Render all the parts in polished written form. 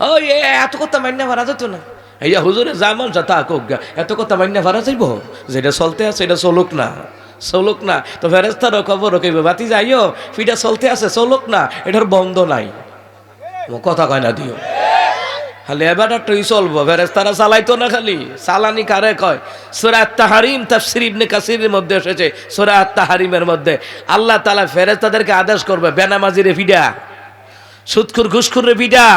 ওই এত কথা মান্য ভাড়া যেত না, ইয়া হুজুরে জামান যা তা কোক গা, এত কথা মান্য ভাড়া যাইব, যেটা চলতে আছে এটা চলুক না, চলুক না। তো ফেরেস্তারও খবর কইবে বাতি যাইও ফিটা চলতে আছে চলুক না, এটার বন্ধ নাই। কথা কয় না দিও, খালি এবারটাই চলবো। ফেরেস্তারা চালাইতো না, খালি চালানি কারে কয়? সূরা আত-তাহরিম তাফসীর ইবনে কাসিরের মধ্যে এসেছে, সূরা আত-তাহরিমের মধ্যে আল্লাহ তাআলা ফেরেস্তাদেরকে আদেশ করবে, বেনামাজিরে ফিডা, সুদখোর ঘুষখোরে ফিডা,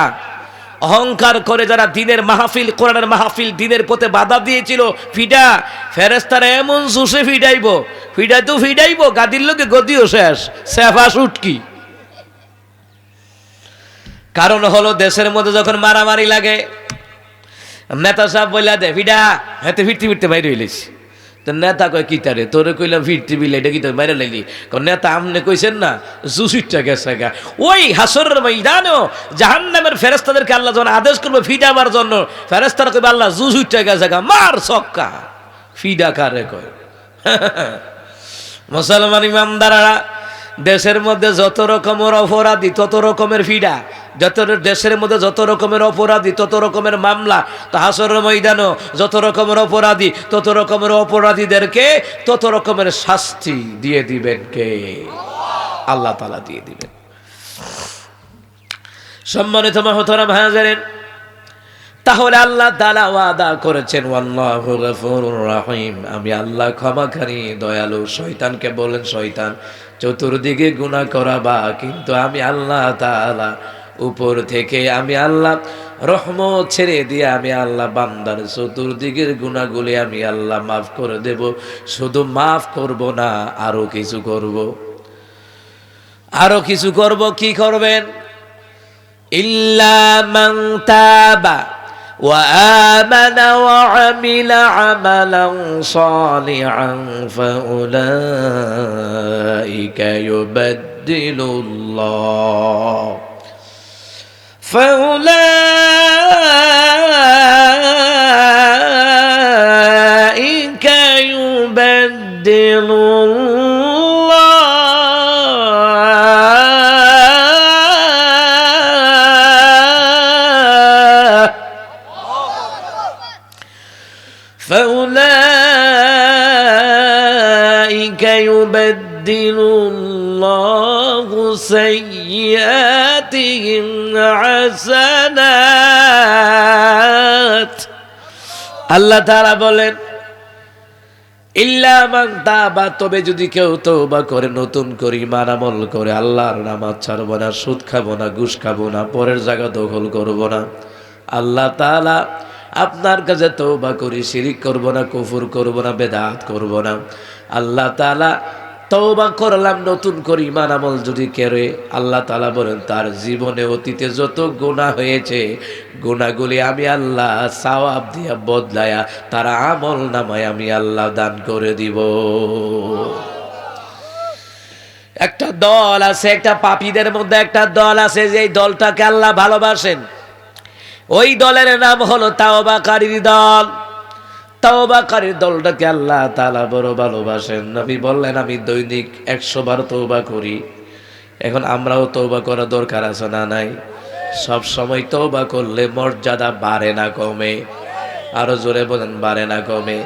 অহংকার করে যারা দিনের মাহফিল, কোরআনের মাহফিল, দিনের পথে বাধা দিয়েছিল ফিডা। ফেরেস্তারা এমন জোশে ফিডাইব, ফিডাইতো ফিডাইব, গাদির লোকে গদিও শেষ, সেফা সুটকি। কারণ হলো দেশের মধ্যে যখন মারামারি লাগে, নেতা সাহেব বললা দে ফিডা, হাতে ফিরতে ফিরতে বাইরে হইলিস। তো নেতা কয় কি তারে, তোরে কইলাম ফিরতে বিলে, এটা কি তোর বাইরে লাইলি? নেতা আমনে কইছেন না জুসিটা গেছে গা। ওই হাসরের ময়দানেও জাহান্নামের ফেরেস্তাদেরকে আল্লাহ যখন আদেশ করবে ফিডাবার জন্য, ফেরেস্তারা কইবে আল্লাহ জুসিটা গেছে গা, মার ছক্কা। ফিডা কারে কয়? মুসলমান ইমানদাররা, দেশের মধ্যে যত রকমের অপরাধী তত রকমের ফিডা, যত দেশের মধ্যে যত রকমের অপরাধী তত রকমের মামলা, তো হাসরের ময়দানও যত রকমের অপরাধী তত রকমের অপরাধীদেরকে তত রকমের শাস্তি দিয়ে দিবেন কে? আল্লাহ তাআলা দিয়ে দিবেন। সম্মানিত মুহতারাম হাজিরিন, তাহলে আল্লাহ তাআলা ওয়াদা করেছেন ওয়াল্লাহু গফুরুর রহিম, আমি আল্লাহ ক্ষমাকারী দয়ালু। শয়তানকে বলেন, শয়তান চতুর্দিকে গুনাহ করাবা, কিন্তু আমি আল্লাহ তাআলা উপর থেকে, আমি আল্লাহ রহমত ছেড়ে দিয়ে আমি আল্লাহ বান্দার চতুর্দিকের গুনাহগুলি আমি আল্লাহ মাফ করে দেব। শুধু মাফ করব না, আরো কিছু করব, আরো কিছু করব। কি করবেন? ইল্লা মান তাবা وآمن وعمل عملا صالحا فأولئك يبدل الله فأولئك يبدل الله سيئاتهم حسنات। আল্লাহ তাআলা বলেন ইল্লা মান তাবা, তবে যদি কেউ তওবা করে, নতুন করে ঈমান আমল করে, আল্লাহর নামাজ ছাড়বো না, সুদ খাবো না, ঘুষ খাবো না, পরের জায়গা দখল করবো না, আল্লাহ তাআলা আপনার কাছে তওবা করি, শিরিক করব না, কুফর করব না, বেদাত করব না, আল্লাহ তাআলা তওবা করলাম নতুন করে ঈমান আমল যদি করে, আল্লাহ তাআলা বলেন তার জীবনে অতীতে যত গুনাহ হয়েছে গুনাহগুলি আমি আল্লাহ সওয়াব দিয়া বদলায়া তার আমল নামায় আমি আল্লাহ দান করে দিব। একটা দল আছে, একটা পাপীদের মধ্যে একটা দল আছে, যে দলটাকে আল্লাহ ভালোবাসেন। ওই দলের নাম হলো তাওবাকারীর দল। তাওবাকারীর দলটাকে আল্লাহ তাআলা বড় ভালোবাসেন। নবী বললেন আমি দৈনিক 100 বার তওবা করি। এখন আমরাও তওবা করা দরকার আছে না নাই? সব সময় তওবা করলে মর্যাদা বাড়ে না কমে? আরো জোরে বলেন, বাড়ে না কমে?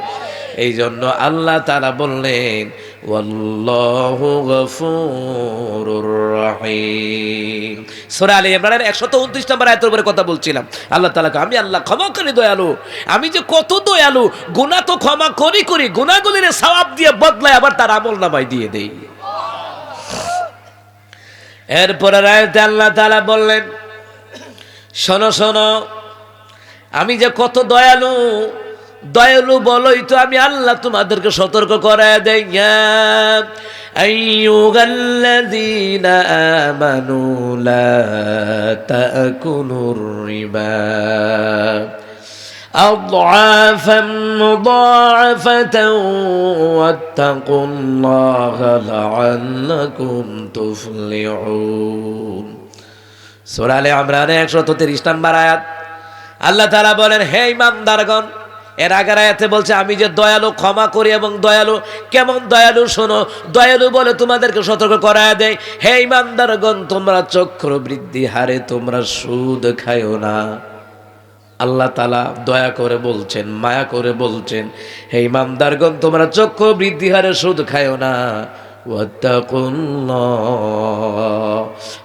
এই জন্য আল্লাহ তাআলা বললেন ওয়াল্লাহু গফুরুর রহিম। সূরা আলে ইমরানের 129 নম্বর আয়াতের উপরে কথা বলছিলাম। আল্লাহ তাআলাকে আমি আল্লাহ ক্ষমাকারী দয়ালু, আমি যে কত দয়ালু, গুনাহ তো ক্ষমা করি, গুনাহগুলির সওয়াব দিয়ে বদলায় আবার তার আমলনামায় দিয়ে দেই। এরপরে আয়াতে আল্লাহ তাআলা বললেন শোনো শোনো, আমি যে কত দয়ালু, দয়ালু বলোই তো আমি আল্লাহ তোমাদেরকে সতর্ক করায় দেই। ইয়া আইয়ুহাল্লাযীনা আমানু লা তাকুলুর রিবা আযআফান মুদাআফাতান ওয়াত্তাকুল্লাহা লাআল্লাকুম তুফলিহুন। সূরা আলে ইমরানের 130 নম্বর আয়াত। আল্লাহ তাআলা বলেন হে ঈমানদারগণ, এর আগের আয়াতে বলছে আমি যে দয়ালু, ক্ষমা করি এবং দয়ালু। কেমন দয়ালু শোনো। দয়ালু বলে তোমাদেরকে সতর্ক করায় দেয়, হে ইমানদারগণ, তোমরা চক্রবৃদ্ধি হারে তোমরা সুদ খায়ো না। আল্লাহ তাআলা দয়া করে বলছেন, মায়া করে বলছেন, হে ইমানদারগণ, তোমরা চক্রবৃদ্ধি হারে সুদ খায়ো না। ওয়াত্তাকুল্লাহ,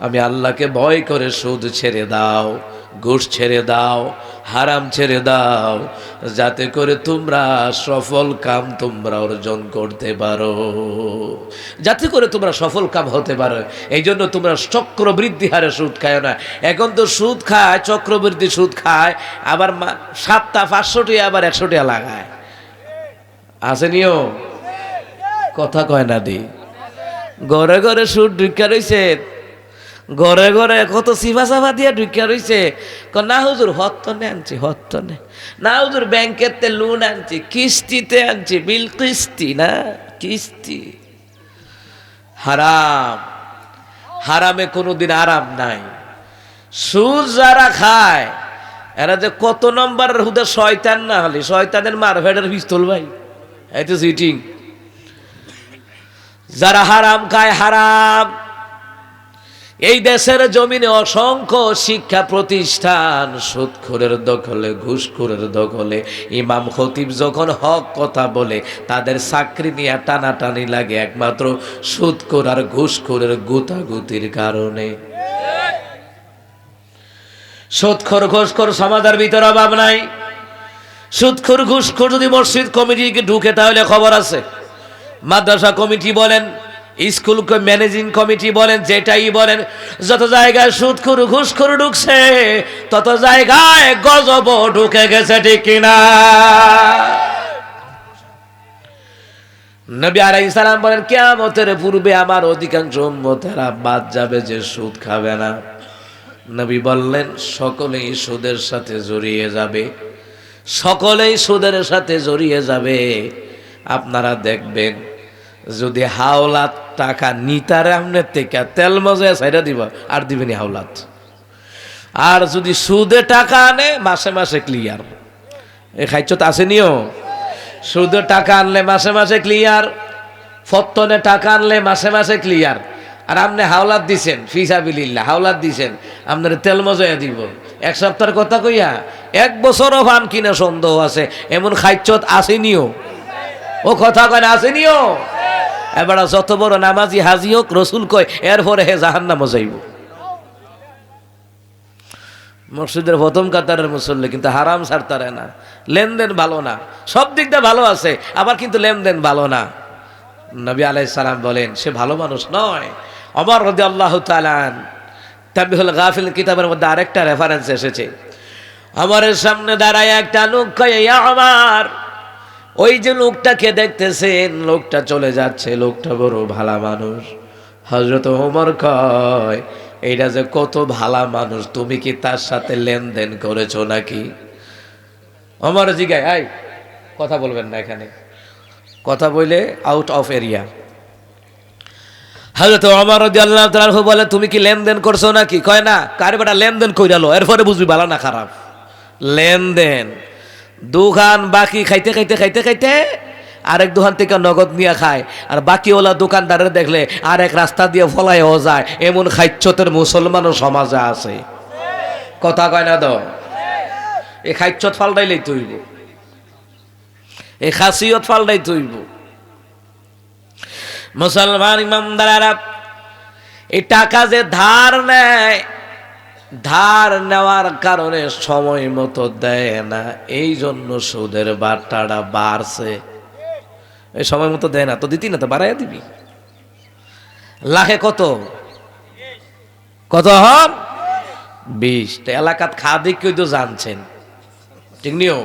আমি আল্লাহকে ভয় করে সুদ ছেড়ে দাও, ঘুষ ছেড়ে দাও, হারাম ছেড়ে দাও, যাতে করে তোমরা সফল কাম তোমরা অর্জন করতে পারো, যাতে করে তোমরা সফল কাম হতে পারো। এই জন্য তোমরা চক্রবৃদ্ধি হারে সুদ খায় না। এখন তো সুদ খায়, চক্রবৃদ্ধি সুদ খায়, আবার 7টা 500 টাকা আবার 100 টাকা লাগায়। আসেনিও কথা কয় না দি। ঘরে ঘরে সুদ ঢুকা রইছে, ঘরে ঘরে কত সিফা সাফা দিয়ে ঢুকা রইছে। না হুজুর হত্তনে আনছি, হত্তনে না হুজুর, ব্যাংকেতে লোন আনছি, কিস্তিতে আনছি, বিল কিস্তি না কিস্তি। হারাম, হারামে কোনোদিন আরাম নাই। সুদ যারা খায় এরা যে কত নম্বরের হুদে শয়তান না হলে, শয়তানের মারভেটের পিস্তল ভাই, এই তো চিটিং। যারা হারাম খায়, হারাম। এই দেশের জমিনে অসংখ্য শিক্ষা প্রতিষ্ঠান সুদখোরের দখলে, ঘুষখোরের দখলে। ইমাম খতিব যখন হক কথা বলে তাদের চাকরি নিয়ে টানাটানি লাগে একমাত্র সুদখোর আর ঘুষখোরের গুতাগুতির কারণে। সুদখোর ঘুষখোর সমাজের ভিতরে অভাব নাই। সুদখোর ঘুষখোর যদি মসজিদ কমিটিকে ঢুকে তাহলে খবর আছে। মাদ্রাসা কমিটি বলেন, স্কুল ম্যানেজিং কমিটি বলেন, যেটাই বলেন, যত জায়গায় সুদখোর ঘুষখোর ঢুকছে তত জায়গায় গজব ঢুকে গেছে, ঠিক কিনা? নবী আলাইহিস সালাম বলেন, কিয়ামতের পূর্বে আমার অধিকাংশ উম্মতেরা বাদ যাবে যে সুদ খাবে না। নবী বললেন, সকলেই সুদের সাথে জড়িয়ে যাবে, সকলেই সুদের সাথে জড়িয়ে যাবে। আপনারা দেখবেন যদি হাওলাত টাকা নিতারে আপনার থেকে তেল মজা সাইডা দিবা আর দিবেনি হাওলাত। আর যদি সুদে টাকা আনে মাসে মাসে ক্লিয়ার। এ খাইছত আসেনিও, সুদে টাকা আনলে মাসে মাসে ক্লিয়ার, ফত্তনে টাকা আনলে মাসে মাসে ক্লিয়ার। আর আপনি হাওলাত দিছেন, ফিসাবিলিল্লাহ হাওলাত দিছেন, আপনার তেল মজা দিব। এক সপ্তাহের কথা কইয়া 1 বছরও ফান কিনা সন্দেহ আছে, এমন খাইছত আসেনিও। ও কথা কয় না, আসেনিও। এবার যত বড় নামাজি হাজি হোক, রসুল কয় এরপরে হে জাহান্নামে যাইব। মসজিদের প্রথম কাতারের মুসল্লি কিন্তু হারাম ছাড়তারে না, লেনদেন ভালো না, সব দিক দিয়ে ভালো আছে, আবার কিন্তু লেনদেন ভালো না। নবী আলাইহিস সালাম বলেন সে ভালো মানুষ নয়। ওমর রাদিয়াল্লাহু তাআলা তানবীহুল গাফিল কিতাবের মধ্যে আরেকটা রেফারেন্স এসেছে। ওমরের সামনে দাঁড়ায় একটা লোক কয়, ইয়া ওমর, ওই যে লোকটাকে দেখতেছেন, লোকটা চলে যাচ্ছে, লোকটা বড় ভালো মানুষ। হযরত ওমর কয়, এইটা যে কত ভালো মানুষ, তুমি কি তার সাথে লেনদেন করেছো নাকি? ওমর জিগায়, এই কথা বলবেন না, এখানে কথা বলে আউট অফ এরিয়া। হযরত ওমর রাদিয়াল্লাহু তাআলা বলে, তুমি কি লেনদেন করছো নাকি? কয় না। কারে বেটা লেনদেন কইরালো, এরপরে বুঝবি ভালো না খারাপ। লেনদেন, দোকান বাকি খাইতে খাইতে খাইতে খাইতে আরেক দোকান থেকে নগদ নিয়ে খায়, আর বাকিওয়ালা দোকানদারের দেখলে আর এক রাস্তা দিয়ে ফলাইও যায়। এমন খাইচ্ছতের মুসলমানও সমাজে আছে, কথা কয় না তো? এই খাইচ্ছত ফালটাইলেই তৈব, এই খাসিয়ত ফালটাই তৈব। মুসলমান ইমানদারেরা এই টাকা যে ধার নেয়, ধার নেওয়ার কারণে সময় মতো দেয় না, এই জন্য সুদের বাট্টাটা বাড়ছে। এই সময় মতো দেয় না তো দিতি না, তো বাড়াইয়া দিবি। লাখে কত কত হন 20। এলাকাত খা দেখি তো জানছেন, ঠিক নিও।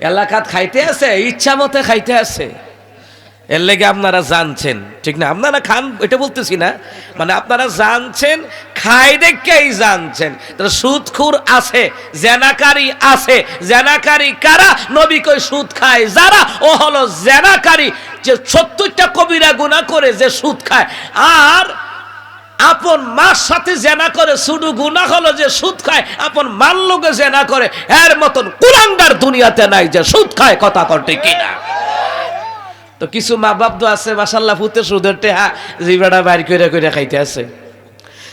এলাকাত খাইতে আছে, ইচ্ছা মতে খাইতে আছে, এর লেগে আপনারা জানছেন, ঠিক না? আপনারা খান এটা বলতেছি না, মানে আপনারা জানছেন, খাই দেখেই জানছেন। তাহলে সুদখোর আছে, জেনাকারী আছে। জেনাকারী কারা? নবী কই সুদ খায় যারা, ও হলো জেনাকারী, যে 70টা কবিরা গুনাহ করে যে সুদ খায়। আর আপন মার সাথে জেনা করে শুধু গুনাহ হলো যে সুদ খায়, আপন মার লোকে জেনা করে, এর মতন কুলাঙ্গার দুনিয়াতে নাই যে সুদ খায়, কথা করতে কিনা। তো কিছু মা বাপ তো আছে মাশাআল্লাহ ফুতে সুদের টেহা জিবাটা বাইর করে করে খাইতে আছে।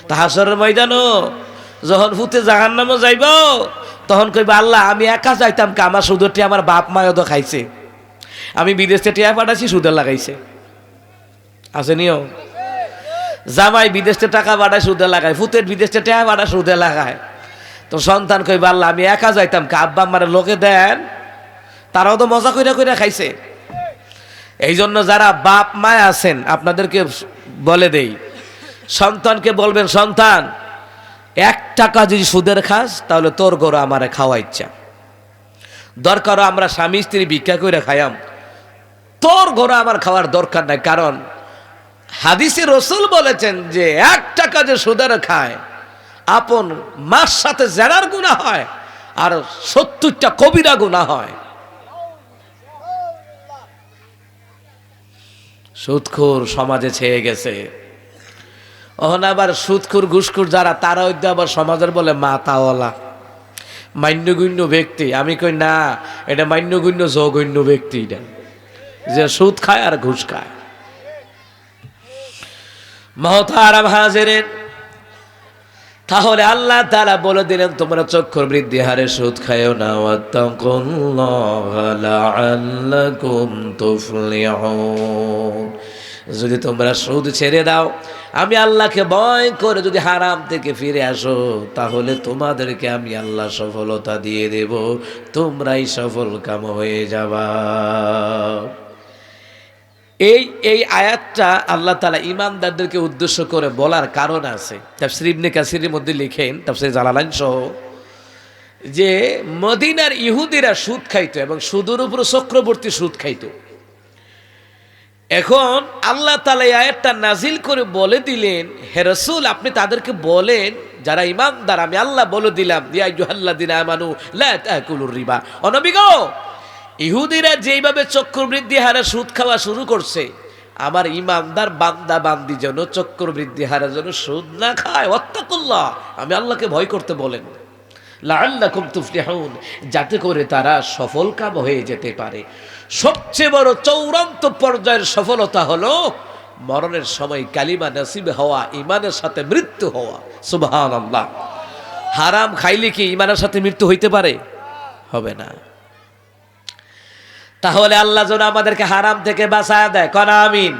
তা হাসরের ময়দানও যখন ফুতে জাহান্নামে যাইব তখন কইবা আল্লাহ আমি একা যাইতাম কা, আমার সুদের টেহা আমার বাপ মায়ও তো খাইছে, আমি বিদেশে টেহা পাঠাইছি সুদের লাগাইছে। আছে নিও জামাই বিদেশে টাকা পাঠায় সুদে লাগায়, ফুতের বিদেশে টাকা পাঠায় সুদে লাগায়। তো সন্তান কইবা আল্লাহ আমি একা যাইতাম কা, আব্বা আমার লোকে দেন, তারাও তো মজা কইরা কইরা খাইছে। এই জন্য যারা বাপ মা আছেন আপনাদেরকে বলে দেই, সন্তানকে বলবেন সন্তান 1 টাকা যদি সুদের খাস তাহলে তোর গরু আমারে খাওয়া ইচ্ছা, দরকার আমরা স্বামী স্ত্রী ভিক্ষা করে খাইয়াম, তোর গরু আমার খাওয়ার দরকার নাই। কারণ হাদিসে রসুল বলেছেন যে 1 টাকা যে সুদের খায় আপন মার সাথে জেনার গুনাহ হয় আর 70টা কবিরা গুনাহ হয়। সুদখোর সমাজে ছেয়ে গেছে। ওখানে আবার সুদখোর ঘুষখোর যারা তারা হইতে আবার সমাজের বলে মাতাওয়ালা, মান্যগণ্য ব্যক্তি। আমি কই না, এটা মান্যগণ্য জঘন্য ব্যক্তি, এটা যে সুদ খায় আর ঘুষ খায়। মহতারাম হাজিরিন, তাহলে আল্লাহ তাআলা বলে দিলেন তোমরা চক্ষুর বৃদ্ধি হারে সুদ খায়ও না, ওয়াত্তাকুল্লাহা লাআল্লাকুম তুফলিহুন। যদি তোমরা সুদ ছেড়ে দাও, আমি আল্লাহকে ভয় করে যদি হারাম থেকে ফিরে আসো, তাহলে তোমাদেরকে আমি আল্লাহ সফলতা দিয়ে দেব, তোমরাই সফল কাম হয়ে যাবা। এই আয়াতটা আল্লাহ তাআলা ঈমানদারদেরকে উদ্দেশ্য করে বলার কারণ আছে। তাফসীর ইবনে কাসিরের মধ্যে লিখেন, তাফসীর জালালাইন সহ, যে মদিনার ইহুদিরা সুদ খাইতো এবং সুদের উপর চক্রবর্তী সুদ খাইতো। এখন আল্লাহ তাআলা এই আয়াতটা নাজিল করে বলে দিলেন, হে রাসূল আপনি তাদেরকে বলেন যারা ঈমানদার, আমি আল্লাহ বলে দিলাম ইয়া আইয়ুহাল্লাযিনা আমানু লা তাকুলুর রিবা। ও নবী গো, ইহুদিরা যেইভাবে চক্রবৃদ্ধি হারে সুদ খাওয়া শুরু করছে, আমার ঈমানদার বান্দা বান্দি যেন চক্রবৃদ্ধি হারে যেন সুদ না খায়। ওয়াত্তাকুল্লাহ, আমি আল্লাহকে ভয় করতে বলেন, লাআল্লাকুম তুফলিহুন, যাতে করে তারা সফল কাম হয়ে যেতে পারে। সবচেয়ে বড় চূড়ান্ত পর্যায়ের সফলতা হলো মরণের সময় কালিমা নসিব হওয়া, ঈমানের সাথে মৃত্যু হওয়া। সুবহানাল্লাহ। হারাম খাইলে কি ঈমানের সাথে মৃত্যু হইতে পারে? হবে না। তাহলে আল্লাহ যেন আমাদেরকে হারাম থেকে বাঁচায় দেয়, কোন আমিন।